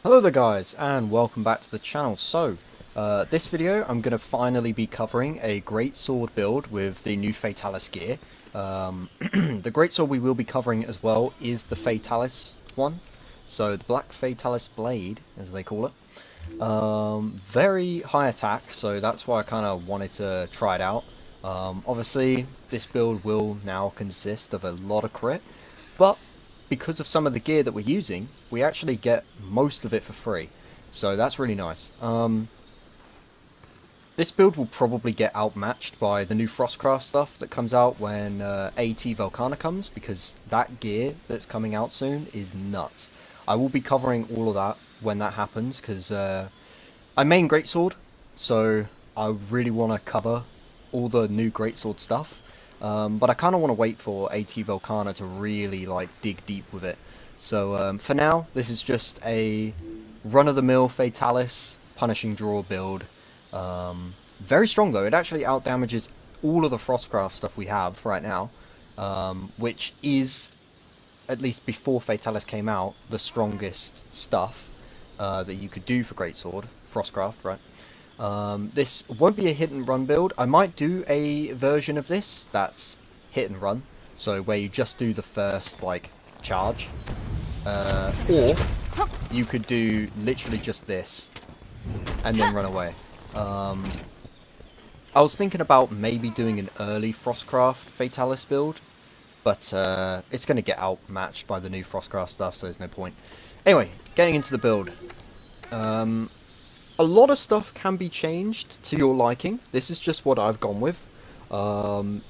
Hello there guys, and welcome back to the channel. This video I'm going to finally be covering a Greatsword build with the new Fatalis gear. The Greatsword we will be covering as well is the Fatalis one, so the Black Fatalis Blade, as they call it. Very high attack, so that's why I kind of wanted to try it out. Obviously, this build will now consist of a lot of crit, but because of some of the gear that we're using, we actually get most of it for free. So that's really nice. This build will probably get outmatched by the new Frostcraft stuff that comes out when AT Velkhana comes, because that gear that's coming out soon is nuts. I will be covering all of that when that happens, because I main Greatsword, so I really want to cover all the new Greatsword stuff. But I kind of want to wait for AT Velkhana to really dig deep with it. So for now, this is just a run-of-the-mill Fatalis punishing draw build. Very strong though. It actually outdamages all of the Frostcraft stuff we have right now, which is, at least before Fatalis came out, the strongest stuff that you could do for Greatsword. Frostcraft, right? This won't be a hit and run build. I might do a version of this that's hit and run, so where you just do the first charge, or you could do literally just this and then run away. I was thinking about maybe doing an early Frostcraft Fatalis build, but it's going to get outmatched by the new Frostcraft stuff, so there's no point. Anyway, getting into the build. A lot of stuff can be changed to your liking. This is just what I've gone with. The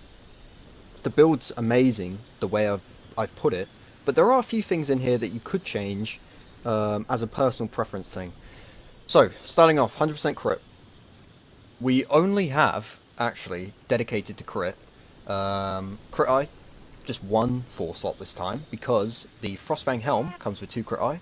build's amazing the way I've put it, but there are a few things in here that you could change as a personal preference thing. So, starting off, 100% crit. We only have, actually, dedicated to crit. Crit eye, just one 4-slot this time, because the Frostfang helm comes with 2 crit eye.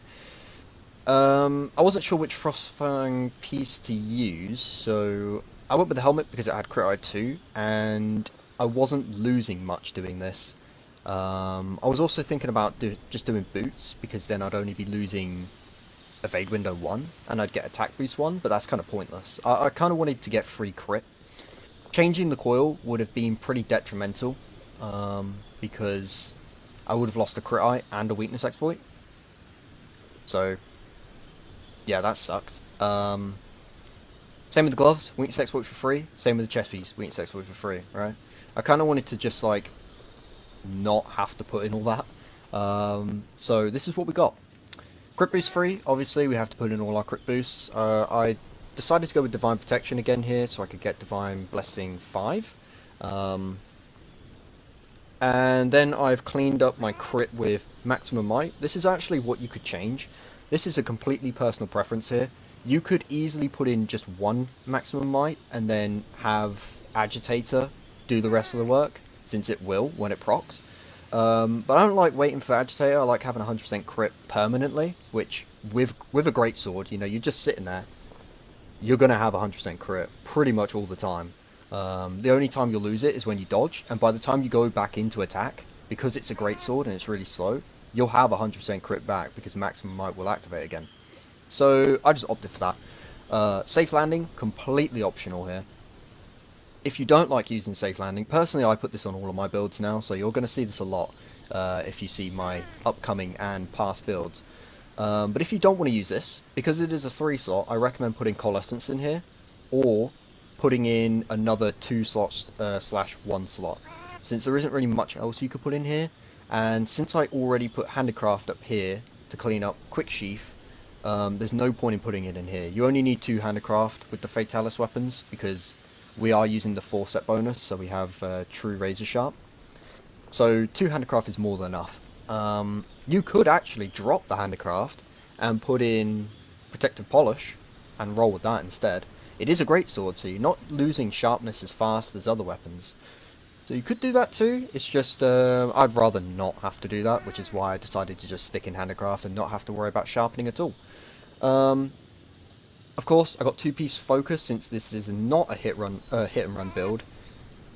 I wasn't sure which Frostfang piece to use, so I went with the helmet because it had crit eye 2, and I wasn't losing much doing this. I was also thinking about just doing boots, because then I'd only be losing evade window 1, and I'd get attack boost 1, but that's kind of pointless. I kind of wanted to get free crit. Changing the coil would have been pretty detrimental, because I would have lost a crit eye and a weakness exploit. So yeah, that sucks. Same with the gloves, weakness exploit for free. Same with the chest piece, weakness exploit for free, right? I kind of wanted to just not have to put in all that. So this is what we got. Crit boost free, obviously we have to put in all our crit boosts. I decided to go with Divine Protection again here, so I could get Divine Blessing 5. And then I've cleaned up my crit with Maximum Might. This is actually what you could change. This is a completely personal preference here. You could easily put in just one Maximum Might and then have Agitator do the rest of the work, since it will when it procs. But I don't like waiting for Agitator. I like having 100% crit permanently, which with a Greatsword, you're just sitting there. You're going to have 100% crit pretty much all the time. The only time you'll lose it is when you dodge, and by the time you go back into attack, because it's a Greatsword and it's really slow, you'll have 100% crit back because Maximum Might will activate again. So I just opted for that. Safe landing, completely optional here. If you don't like using safe landing, personally I put this on all of my builds now, so you're going to see this a lot if you see my upcoming and past builds. But if you don't want to use this, because it is a 3-slot, I recommend putting Coalescence in here, or putting in another 2 slots slash 1 slot, since there isn't really much else you could put in here. And since I already put Handicraft up here to clean up Quick Sheath, there's no point in putting it in here. You only need 2 Handicraft with the Fatalis weapons, because we are using the 4-set bonus, so we have True Razor Sharp. So 2 Handicraft is more than enough. You could actually drop the Handicraft and put in Protective Polish and roll with that instead. It is a Greatsword, so you're not losing sharpness as fast as other weapons. So you could do that too, it's just, I'd rather not have to do that, which is why I decided to just stick in Handicraft and not have to worry about sharpening at all. Of course, I got 2-piece focus, since this is not a hit and run build.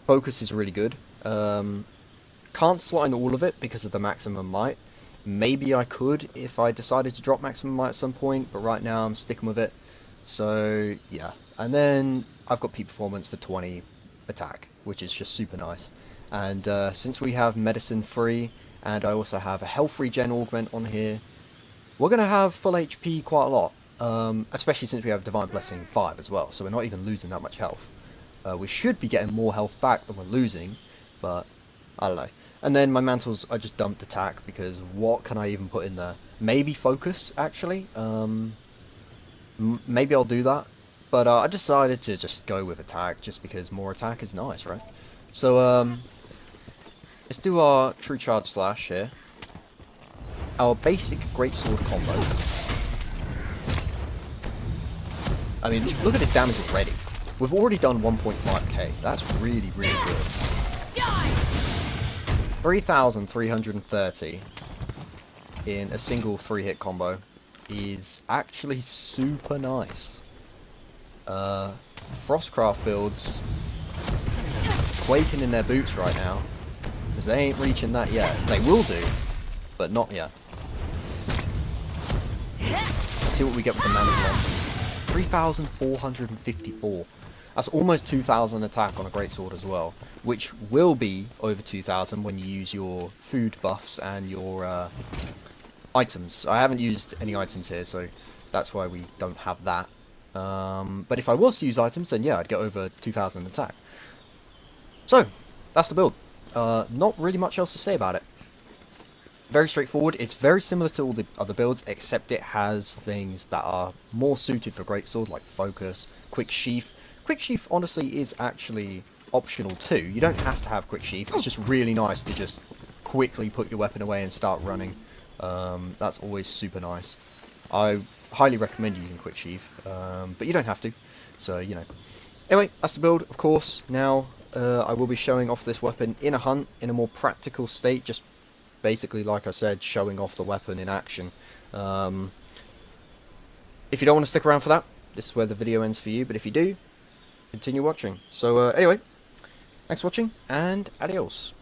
Focus is really good. Can't slot in all of it because of the Maximum Might. Maybe I could if I decided to drop maximum might at some point, but right now I'm sticking with it. So yeah, and then I've got peak performance for 20 attack, which is just super nice. And since we have medicine free, and I also have a health regen augment on here, we're going to have full HP quite a lot. Especially since we have Divine Blessing 5 as well, so we're not even losing that much health. We should be getting more health back than we're losing, but I don't know. And then my mantles, I just dumped attack, because what can I even put in there? Maybe focus, actually. Maybe I'll do that. But I decided to just go with attack, just because more attack is nice, right? So, let's do our True Charge Slash here. Our basic Greatsword combo. I mean, look at this damage already. We've already done 1.5k. That's really, really good. 3,330 in a single 3-hit combo is actually super nice. Frostcraft builds quaking in their boots right now, because they ain't reaching that yet. They will do, but not yet. Let's see what we get with the mantle on. 3,454. That's almost 2,000 attack on a greatsword as well, which will be over 2,000 when you use your food buffs and your items. I haven't used any items here, so that's why we don't have that. But if I was to use items, then yeah, I'd get over 2,000 attack. So, that's the build. Not really much else to say about it. Very straightforward. It's very similar to all the other builds, except it has things that are more suited for greatsword, like focus, quick sheath. Quick sheath, honestly, is actually optional too. You don't have to have quick sheath. It's just really nice to just quickly put your weapon away and start running. That's always super nice. I highly recommend using quick sheath, but you don't have to. So, you know. Anyway, that's the build, of course. Now, I will be showing off this weapon in a hunt, in a more practical state, just basically, like I said, showing off the weapon in action. If you don't want to stick around for that, this is where the video ends for you, but if you do, continue watching. So anyway, thanks for watching, and adios.